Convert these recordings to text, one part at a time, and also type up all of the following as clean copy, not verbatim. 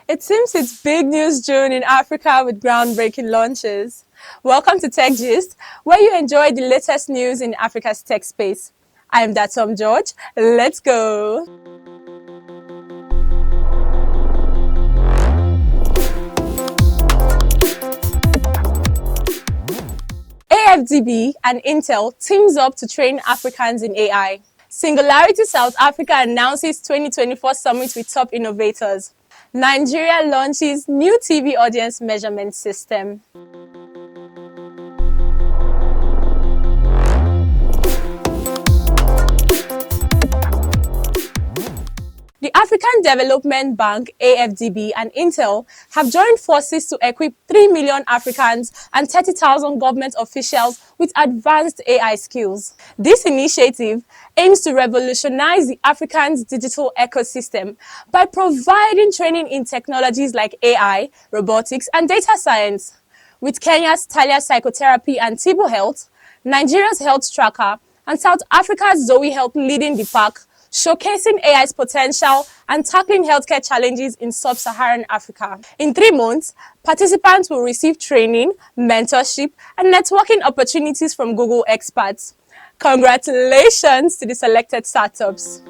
It seems it's big news June in Africa with groundbreaking launches. Welcome to Tech Gist, where you enjoy the latest news in Africa's tech space. I am Datom George. Let's go. Afdb and Intel teams up to train Africans in AI. Singularity South Africa announces 2024 summit with top innovators. Nigeria launches new TV audience measurement system. The African Development Bank, Afdb, and Intel have joined forces to equip 3 million Africans and 30,000 government officials with advanced AI skills. This initiative aims to revolutionize the African's digital ecosystem by providing training in technologies like AI, robotics, and data science. With Kenya's Thalia Psychotherapy and TibuHealth, Nigeria's Healthtracka, and South Africa's Zoie Health leading the pack, showcasing AI's potential and tackling healthcare challenges in Sub-Saharan Africa. In 3 months, participants will receive training, mentorship, and networking opportunities from Google experts. Congratulations to the selected startups.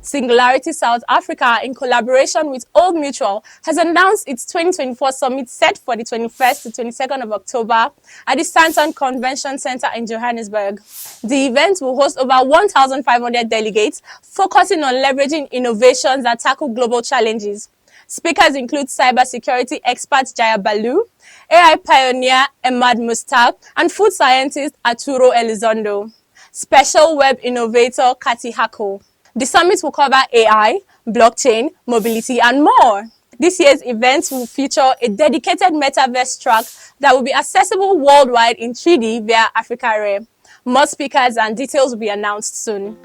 Singularity South Africa, in collaboration with Old Mutual, has announced its 2024 summit set for the 21st to 22nd of October at the Sandton Convention Centre in Johannesburg. The event will host over 1,500 delegates, focusing on leveraging innovations that tackle global challenges. Speakers include cybersecurity expert Jaya Balu, AI pioneer Emad Mustaq, and food scientist Arturo Elizondo. Special web innovator Kati Hako. The summit will cover AI, blockchain, mobility, and more. This year's event will feature a dedicated metaverse track that will be accessible worldwide in 3D via Africa Rare. More speakers and details will be announced soon.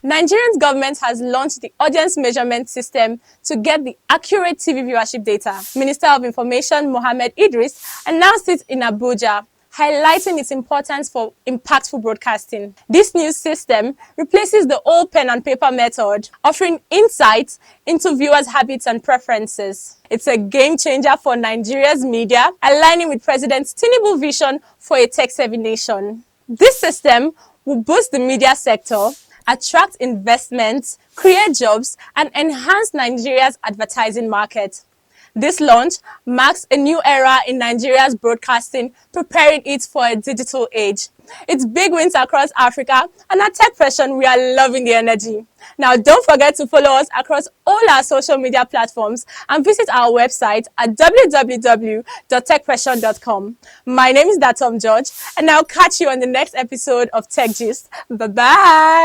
Nigerian government has launched the audience measurement system to get the accurate TV viewership data. Minister of Information Mohammed Idris announced it in Abuja, highlighting its importance for impactful broadcasting. This new system replaces the old pen and paper method, offering insights into viewers' habits and preferences. It's a game changer for Nigeria's media, aligning with President Tinubu's vision for a tech-savvy nation. This system will boost the media sector, attract investments, create jobs, and enhance Nigeria's advertising market. This launch marks a new era in Nigeria's broadcasting, preparing it for a digital age. It's big wins across Africa, and at TechPression, we are loving the energy. Now, don't forget to follow us across all our social media platforms and visit our website at www.techpression.com. My name is Datom George, and I'll catch you on the next episode of Tech Gist. Bye-bye!